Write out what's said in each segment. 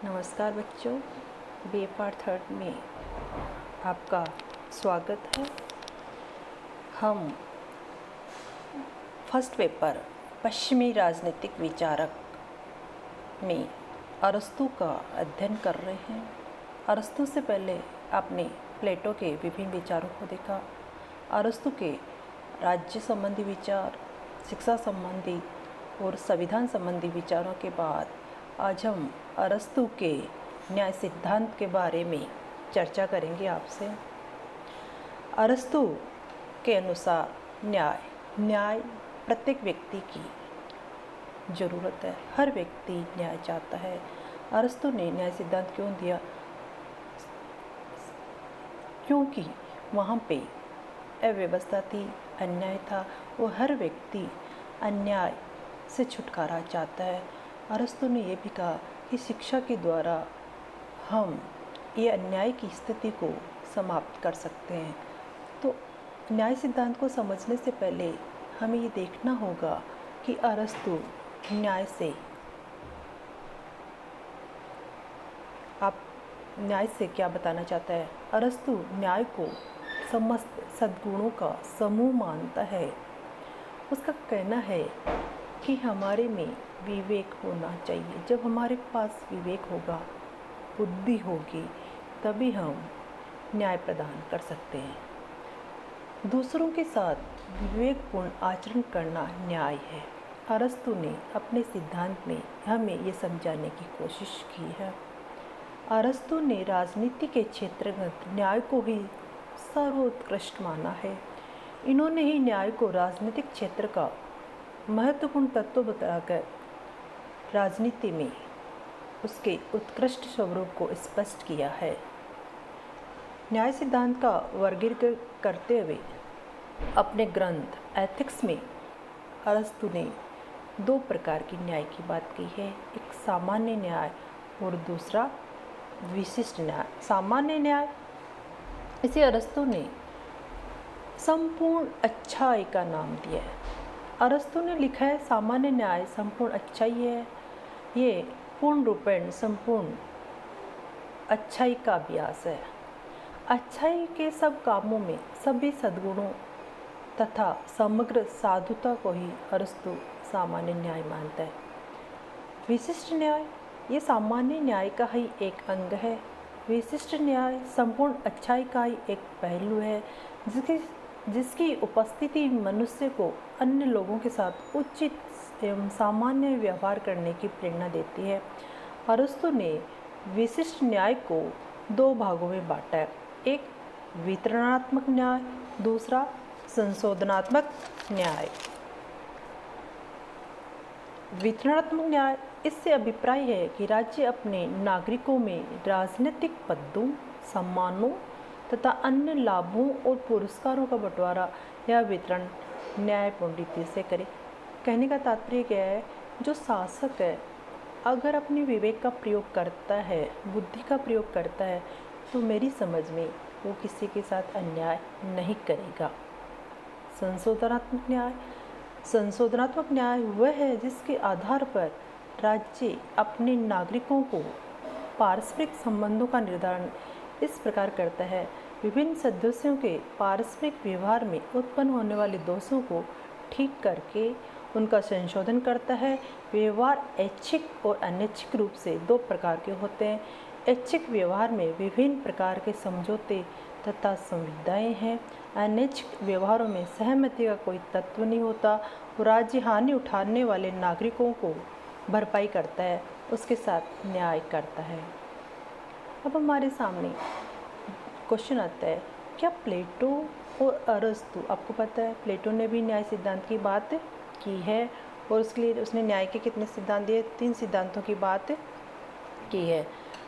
नमस्कार बच्चों, B part third में आपका स्वागत है। हम फर्स्ट पेपर पश्चिमी राजनीतिक विचारक में अरस्तू का अध्ययन कर रहे हैं। अरस्तू से पहले आपने प्लेटो के विभिन्न विचारों को देखा। अरस्तू के राज्य संबंधी विचार, शिक्षा संबंधी और संविधान संबंधी विचारों के बाद आज हम अरस्तू के न्याय सिद्धांत के बारे में चर्चा करेंगे आपसे। अरस्तू के अनुसार न्याय प्रत्येक व्यक्ति की ज़रूरत है। हर व्यक्ति न्याय चाहता है। अरस्तू ने न्याय सिद्धांत क्यों दिया? क्योंकि वहाँ पे अव्यवस्था थी, अन्याय था और हर व्यक्ति अन्याय से छुटकारा चाहता है। अरस्तू ने यह भी कहा कि शिक्षा के द्वारा हम ये अन्याय की स्थिति को समाप्त कर सकते हैं। तो न्याय सिद्धांत को समझने से पहले हमें ये देखना होगा कि अरस्तू न्याय से क्या बताना चाहता है। अरस्तू न्याय को समस्त सद्गुणों का समूह मानता है। उसका कहना है कि हमारे में विवेक होना चाहिए। जब हमारे पास विवेक होगा, बुद्धि होगी, तभी हम न्याय प्रदान कर सकते हैं। दूसरों के साथ विवेकपूर्ण आचरण करना न्याय है। अरस्तू ने अपने सिद्धांत में हमें ये समझाने की कोशिश की है। अरस्तू ने राजनीति के क्षेत्रगत न्याय को ही सर्वोत्कृष्ट माना है। इन्होंने ही न्याय को राजनीतिक क्षेत्र का महत्वपूर्ण तत्व बताकर राजनीति में उसके उत्कृष्ट स्वरूप को स्पष्ट किया है। न्याय सिद्धांत का वर्गीकरण करते हुए अपने ग्रंथ एथिक्स में अरस्तू ने दो प्रकार की न्याय की बात की है। एक सामान्य न्याय और दूसरा विशिष्ट न्याय। सामान्य न्याय इसे अरस्तू ने संपूर्ण अच्छाई का नाम दिया है। अरस्तू ने लिखा है सामान्य न्याय संपूर्ण अच्छाई है। ये पूर्ण रूपेण संपूर्ण अच्छाई का अभ्यास है। अच्छाई के सब कामों में सभी सद्गुणों तथा समग्र साधुता को ही अरस्तू सामान्य न्याय मानता है। विशिष्ट न्याय ये सामान्य न्याय का ही एक अंग है। विशिष्ट न्याय संपूर्ण अच्छाई का ही एक पहलू है, जिसकी उपस्थिति मनुष्य को अन्य लोगों के साथ उचित एवं सामान्य व्यवहार करने की प्रेरणा देती है। अरस्तू ने विशिष्ट न्याय को दो भागों में बांटा है। एक वितरणात्मक न्याय, दूसरा संशोधनात्मक न्याय। वितरणात्मक न्याय इससे अभिप्राय है कि राज्य अपने नागरिकों में राजनीतिक पदों, सम्मानों तथा अन्य लाभों और पुरस्कारों का बंटवारा या वितरण न्यायपूर्ण रीति से करे। कहने का तात्पर्य क्या है? जो शासक है अगर अपने विवेक का प्रयोग करता है, बुद्धि का प्रयोग करता है, तो मेरी समझ में वो किसी के साथ अन्याय नहीं करेगा। संशोधनात्मक न्याय वह है जिसके आधार पर राज्य अपने नागरिकों को पारस्परिक संबंधों का निर्धारण इस प्रकार करता है। विभिन्न सदस्यों के पारस्परिक व्यवहार में उत्पन्न होने वाले दोषों को ठीक करके उनका संशोधन करता है। व्यवहार ऐच्छिक और अनैच्छिक रूप से दो प्रकार के होते हैं। ऐच्छिक व्यवहार में विभिन्न प्रकार के समझौते तथा संविदाएँ हैं। अनैच्छिक व्यवहारों में सहमति का कोई तत्व नहीं होता। राज्य हानि उठाने वाले नागरिकों को भरपाई करता है, उसके साथ न्याय करता है। अब हमारे सामने क्वेश्चन आता है, क्या प्लेटो और अरस्तू, आपको पता है प्लेटो ने भी न्याय सिद्धांत की बात की है और उसके लिए उसने न्याय के कितने सिद्धांत दिए? 3 सिद्धांतों की बात की है।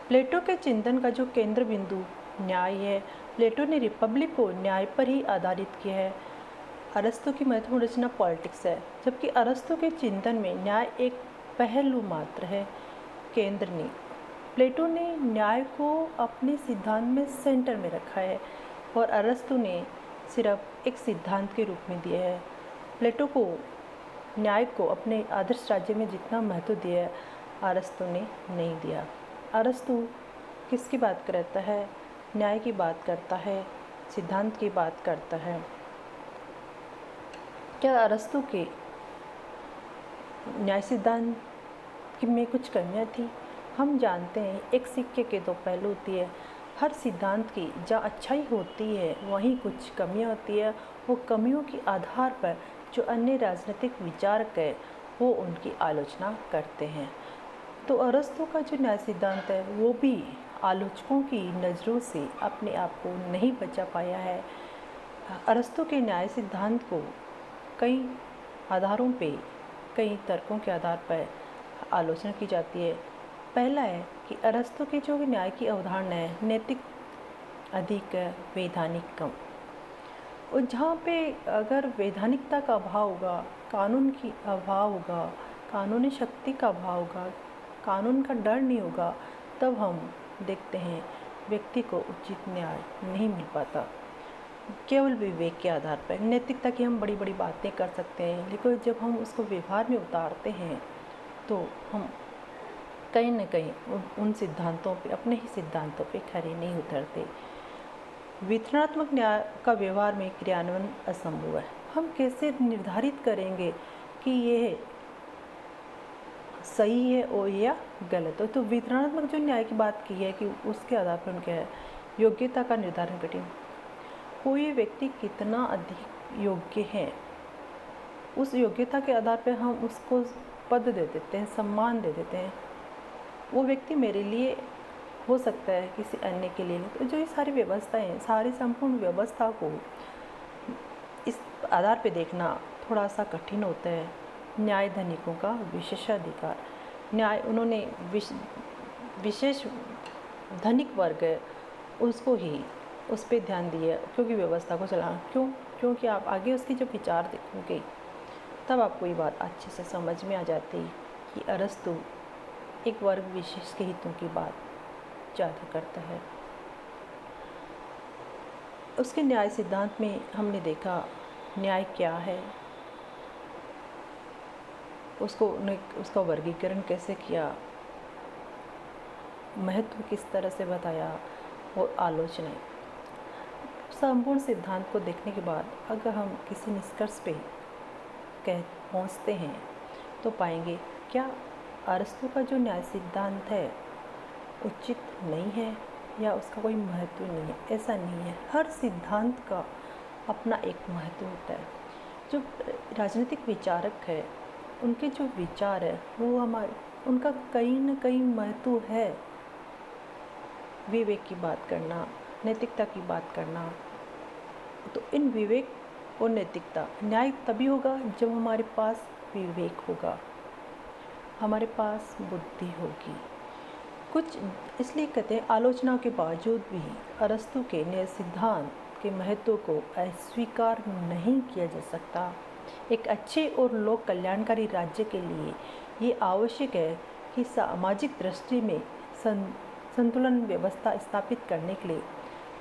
प्लेटो के चिंतन का जो केंद्र बिंदु न्याय है, प्लेटो ने रिपब्लिक को न्याय पर ही आधारित किया है। अरस्तू की महत्वपूर्ण रचना पॉलिटिक्स है, जबकि अरस्तू के चिंतन में न्याय एक पहलू मात्र है, केंद्र नहीं। प्लेटो ने न्याय को अपने सिद्धांत में सेंटर में रखा है और अरस्तू ने सिर्फ एक सिद्धांत के रूप में दिया है। प्लेटो को न्याय को अपने आदर्श राज्य में जितना महत्व दिया है, अरस्तू ने नहीं दिया। अरस्तु किसकी बात करता है? न्याय की बात करता है, सिद्धांत की बात करता है। क्या अरस्तु के न्याय सिद्धांत में कुछ कमियां थी? हम जानते हैं एक सिक्के के दो पहलू होती है। हर सिद्धांत की जहाँ अच्छाई होती है वहीं कुछ कमियां होती है। वो कमियों के आधार पर जो अन्य राजनीतिक विचारक है वो उनकी आलोचना करते हैं। तो अरस्तु का जो न्याय सिद्धांत है वो भी आलोचकों की नज़रों से अपने आप को नहीं बचा पाया है। अरस्तु के न्याय सिद्धांत को कई आधारों पे, कई तर्कों के आधार पर आलोचना की जाती है। पहला है कि अरस्तु के जो न्याय की अवधारणा है नैतिक अधिक वैधानिक कम। और जहाँ पे अगर वैधानिकता का अभाव होगा, कानून की अभाव होगा, कानूनी शक्ति का अभाव होगा, कानून का डर नहीं होगा, तब हम देखते हैं व्यक्ति को उचित न्याय नहीं मिल पाता। केवल विवेक के आधार पर नैतिकता की हम बड़ी बड़ी बातें कर सकते हैं, लेकिन जब हम उसको व्यवहार में उतारते हैं तो हम कहीं न कहीं उन सिद्धांतों पे, अपने ही सिद्धांतों पे खरे नहीं उतरते। वितरणात्मक न्याय का व्यवहार में क्रियान्वयन असंभव है। हम कैसे निर्धारित करेंगे कि यह सही है और या गलत हो? तो वितरणात्मक जो न्याय की बात की है कि उसके आधार पर क्या है, योग्यता का निर्धारण कठिन। कोई व्यक्ति कितना अधिक योग्य है, उस योग्यता के आधार पर हम उसको पद दे देते हैं, सम्मान दे देते हैं। वो व्यक्ति मेरे लिए हो सकता है, किसी अन्य के लिए नहीं। तो जो ये सारी व्यवस्थाएं, सारी संपूर्ण व्यवस्था को इस आधार पे देखना थोड़ा सा कठिन होता है। न्याय धनिकों का विशेषाधिकार, न्याय उन्होंने विशेष धनिक वर्ग है उसको ही उस पर ध्यान दिया, क्योंकि व्यवस्था को चलाना। क्योंकि आप आगे उसके जब विचार देखोगे तब आपको ये बात अच्छे से समझ में आ जाती कि अरस्तु एक वर्ग विशेष के हितों की बात ज़्यादा करता है। उसके न्याय सिद्धांत में हमने देखा न्याय क्या है, उसका वर्गीकरण कैसे किया, महत्व किस तरह से बताया और आलोचनाएं। संपूर्ण सिद्धांत को देखने के बाद अगर हम किसी निष्कर्ष पे पहुंचते हैं तो पाएंगे क्या अरस्तु का जो न्याय सिद्धांत है उचित नहीं है या उसका कोई महत्व नहीं है? ऐसा नहीं है। हर सिद्धांत का अपना एक महत्व होता है। जो राजनीतिक विचारक है उनके जो विचार है वो उनका कहीं ना कहीं महत्व है। विवेक की बात करना, नैतिकता की बात करना, तो इन विवेक और नैतिकता, न्याय तभी होगा जब हमारे पास विवेक होगा, हमारे पास बुद्धि होगी। कुछ इसलिए कहते हैं आलोचना के बावजूद भी अरस्तु के न्याय सिद्धांत के महत्व को अस्वीकार नहीं किया जा सकता। एक अच्छे और लोक कल्याणकारी राज्य के लिए ये आवश्यक है कि सामाजिक दृष्टि में संतुलन व्यवस्था स्थापित करने के लिए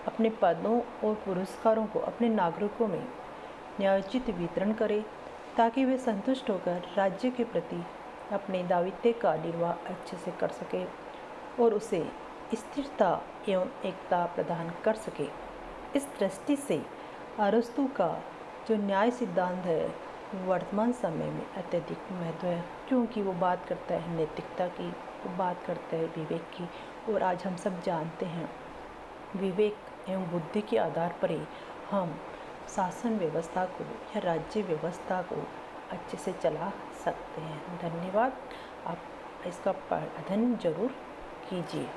अपने पदों और पुरस्कारों को अपने नागरिकों में न्यायोचित वितरण करे, ताकि वे संतुष्ट होकर राज्य के प्रति अपने दायित्व का निर्वाह अच्छे से कर सके और उसे स्थिरता एवं एकता प्रदान कर सके। इस दृष्टि से अरस्तु का जो न्याय सिद्धांत है वर्तमान समय में अत्यधिक महत्व है, क्योंकि वो बात करता है नैतिकता की, वो बात करता है विवेक की। और आज हम सब जानते हैं विवेक एवं बुद्धि के आधार पर ही हम शासन व्यवस्था को या राज्य व्यवस्था को अच्छे से चला सकते हैं। धन्यवाद। आप इसका अध्ययन जरूर कीजिए।